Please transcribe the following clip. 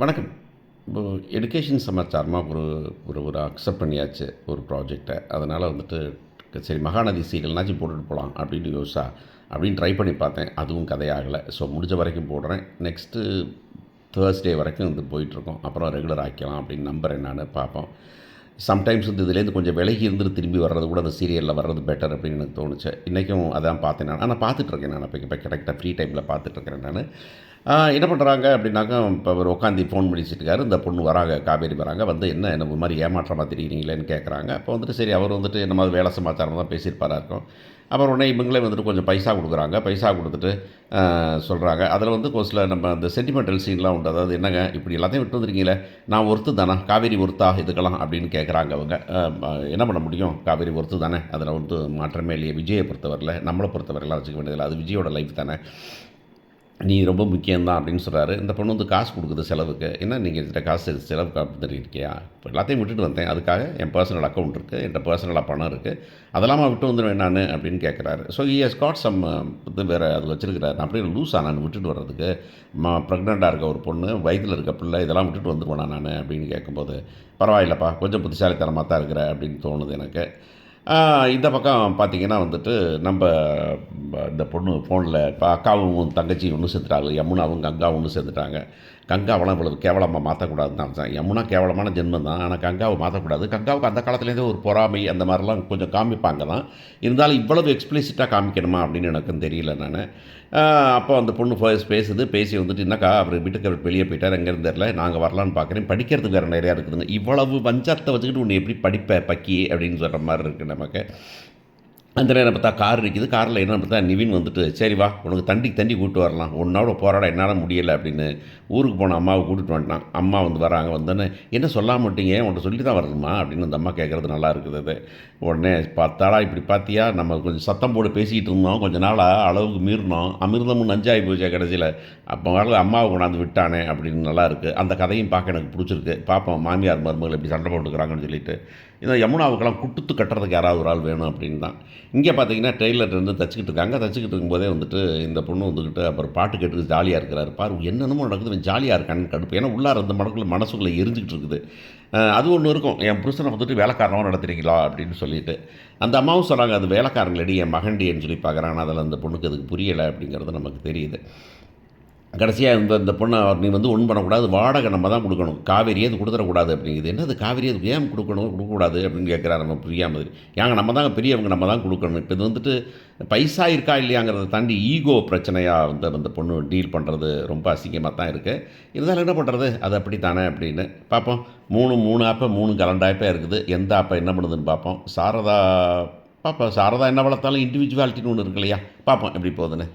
வணக்கம். இப்போ எடுகேஷன் சமாச்சாரமா ஒரு ஒரு ஒரு அக்செப்ட் பண்ணியாச்சு ஒரு ப்ராஜெக்ட்ட. அதனால வந்துட்டு சரி மகாநதி சீரியல்னாச்சும் போட்டுட்டு போலாம் அப்படின்னு யோசிச்சா, அப்படின்னு ட்ரை பண்ணி பார்த்தேன். அதுவும் கதையாகல. ஸோ முடிஞ்ச வரைக்கும் போடுறேன். நெக்ஸ்ட்டு தேர்ஸ்டே வரைக்கும் வந்து போயிட்டுருக்கோம். அப்புறம் ரெகுலர் ஆக்கிக்கலாம் அப்படின்னு நம்புறேன் நானு. பார்ப்போம். சம்டைம்ஸ் வந்து இதுலேருந்து கொஞ்சம் விலகி இருந்துட்டு திரும்பி வர்றது கூட அந்த சீரியல்ல வர்றது பெட்டர் அப்படின்னு எனக்கு தோணுச்சு. இன்றைக்கும் அதான் பார்த்தேன் நான். ஆனா பார்த்துட்டுருக்கேன் நான். இப்போ கரெக்ட்டா ஃப்ரீ டைமில பார்த்துட்டுருக்கிறேன் நானு. என்ன பண்ணுறாங்க அப்படின்னாக்கா, இப்போ அவர் உட்காந்து ஃபோன் பேசிட்டு இருக்காரு. இந்த பொண்ணு வராங்க, காவேரி வராங்க. வந்து என்ன ஒரு மாரி ஏமாற்றமா தெரியிறீங்களேன்னு கேட்குறாங்க. அப்போ வந்துட்டு சரி அவர் வந்துட்டு என்னமாவது வேலை சமாச்சாரமா தான் பேசியிருப்பாரா இருக்கும். அப்புறம் உடனே இவங்களே வந்துட்டு கொஞ்சம் பைசா குடுக்குறாங்க. பைசா குடுத்துட்டு சொல்றாங்க. அதில வந்து ஒரு சில நம்ம அந்த சென்டிமெண்டல் சீன்லாம் உண்டு. அதாவது என்னங்க இப்படி எல்லாத்தையும் விட்டு வந்துருக்கீங்களே, நான் ஒர்த்து தானா? காவேரி ஒர்த்தா இதுக்கெல்லாம் அப்படின்னு கேட்குறாங்க அவங்க. என்ன பண்ண முடியும்? காவேரி ஒர்த்து தானே. அதில வந்து மாற்றமே இல்லையே. விஜய பொறுத்தவரையில, நம்மள பொறுத்தவரைலாம் வச்சுக்க வேண்டியதில்ல. அது விஜயோட லைஃப் தானே. நீ ரொம்ப முக்கியம் தான் அப்படின்னு சொல்றாரு. இந்த பொண்ணு வந்து காசு குடுக்குது செலவுக்கு. என்ன நீங்க என்கிட்ட காசு செலவுக்கு அனுப்பிட்டு இருக்கியா? இப்ப எல்லாத்தையும் விட்டுட்டு வந்தேன். அதுக்காக என் பெர்சனல் அக்கவுண்ட் இருக்கு. என்ட்ட பெர்சனலா பணம் இருக்கு. அதெல்லாமா விட்டு வந்துருவேன் நானு அப்படின்னு கேட்குறாரு. So he has got some இது வேற அது வச்சிருக்கிறாரு. நான் அப்படியே லூஸா நான் விட்டுட்டு வர்றதுக்கு? பிரெக்னென்ட்டா இருக்க ஒரு பொண்ணு, வயித்துல இருக்க பிள்ளை இதெல்லாம் விட்டுட்டு வந்துருவேனா நானு அப்படின்னு கேட்கும்போது, பரவாயில்லப்பா கொஞ்சம் புத்திசாலித்தனமா தான் இருக்கிற அப்படின்னு தோணுது எனக்கு. இந்த பக்கம் பார்த்தீங்கன்னா வந்துட்டு, நம்ப இந்த பொண்ணு ஃபோன்ல இப்போ அக்காவும் தங்கச்சியும் ஒண்ணு சேர்ந்துட்டாங்க. யமுனாவும் கங்காவும் ஒண்ணு சேர்ந்துட்டாங்க. கங்காவெல்லாம் இவ்வளவு கேவலமா மாத்தக்கூடாதுன்னு தான் நெனச்சேன். யமுனா கேவலமான ஜென்மம் தான். ஆனா கங்காவ மாத்தக்கூடாது. கங்காவுக்கு அந்த காலத்துலேருந்தே ஒரு பொறாமை அந்த மாரிலாம் கொஞ்சம் காமிப்பாங்க தான். இருந்தாலும் இவ்வளவு எக்ஸ்பிளிசிட்டா காமிக்கணுமா அப்படின்னு எனக்கும் தெரியல நானு. அப்போ அந்த பொண்ணு பேசுது. பேசி வந்துட்டு, "என்னக்கா அவரு வீட்டுக்கு அவர் வெளிய போயிட்டாரு. எங்கேருந்து தெரியல. நாங்க வரலான்னு பார்க்குறேன். படிக்கிறதுக்கு வேற நெறையா இருக்குதுங்க." "இவ்வளவு வஞ்சத்த வச்சுக்கிட்டு உன்னை எப்படி படிப்ப பக்கி?" அப்படின்னு சொல்ற மாரி இருக்கு நமக்கு. அந்த நேரம் பார்த்தா கார் நிக்குது. கார்ல என்னன்னு பார்த்தா நிவின் வந்துட்டு, "சரி வா, உனக்கு தண்டிக்கு தண்டி கூட்டு வரலாம். உன்னோட போராட என்னால முடியல" அப்படின்னு ஊருக்கு போன அம்மாவ கூட்டிட்டு வந்துட்டான். அம்மா வந்து வராங்க. வந்தோன்னே, "என்ன சொல்லாம விட்டீங்க? உன்ட்ட சொல்லி தான் வரணுமா?" அப்படின்னு அந்த அம்மா கேட்கறது நல்லா இருக்குது அது. உடனே, "பார்த்தாடா இப்படி பார்த்தியா? நம்ம கொஞ்சம் சத்தம் போட்டு பேசிக்கிட்டு இருந்தோம். கொஞ்ச நாளா அளவுக்கு மீறினோம். அமிர்தமும் நஞ்சாகி போச்சே கடைசியில. அப்போ வரல அம்மாவ கொண்டாந்து விட்டானே" அப்படின்னு நல்லா இருக்கு. அந்த கதையும் பார்க்க எனக்கு புடிச்சிருக்கு. பார்ப்போம் மாமியார், மருமகள் எப்படி சண்டை போட்டுக்கிறாங்கன்னு சொல்லிட்டு. இந்த யமுனாவுக்கெல்லாம் குடுத்து கட்டுறதுக்கு யாராவது ஒரு ஆள் வேணும் அப்படின்னு தான். இங்கே பார்த்தீங்கன்னா டெய்லர் இருந்து தச்சுக்கிட்டு இருக்காங்க. தச்சுக்கிட்டு இருக்கும்போதே வந்துட்டு இந்த பொண்ணு வந்துக்கிட்டு அப்புறம் பாட்டு கேட்டுட்டு ஜாலியா இருக்கிறாரு. பாரு என்னென்னமோ நடக்குது, இவன் ஜாலியா இருக்கான்னு கடுப்பு. ஏன்னா உள்ளார அந்த மனசுக்குள்ள எரிஞ்சுக்கிட்டு இருக்குது. அது ஒண்ணு இருக்கும். என் புருஷன வந்துட்டு வேலைக்காரனா நடத்துறீங்களா? அப்படின்னு சொல்லிட்டு. அந்த அம்மாவும் சொல்றாங்க, அது வேலைக்காரங்களடி, என் மகன்டின்னு சொல்லி பார்க்குறாங்க. ஆனா அதில அந்த பொண்ணுக்கு அதுக்கு புரியல அப்படிங்கிறது நமக்கு தெரியுது. கடைசியா இந்த இந்த பொண்ண நீ வந்து ஒண்ணும் பண்ணக்கூடாது. வாடகை நம்ம தான் குடுக்கணும். காவேரியே இது குடுத்துறக்கூடாது அப்படிங்குது. என்னது காவேரியே இது ஏன் குடுக்கணும்? குடுக்கக்கூடாது அப்படின்னு கேட்குறாரு நம்ம பிரியா மாதிரி. ஏங்க நம்ம தாங்க பெரியவங்க நம்ம தான் குடுக்கணும். இப்ப இது வந்துட்டு பைசா இருக்கா இல்லையாங்கிறத தாண்டி ஈகோ பிரச்சனையா வந்து அந்த பொண்ணு டீல் பண்ணுறது ரொம்ப அசிங்கமா தான் இருக்கு. இருந்தாலும் என்ன பண்ணுறது? அது அப்படித்தானே அப்படின்னு. பார்ப்போம். 3 ஆப்ப 3 கலண்டாப்பா இருக்குது. எந்த ஆப்ப என்ன பண்ணுதுன்னு பார்ப்போம். சாரதா பார்ப்போம். சாரதா என்ன வளர்த்தாலும் இண்டிவிஜுவாலிட்டின்னு ஒண்ணு இருக்கு இல்லையா? பார்ப்போம் எப்படி போகுதுன்னு.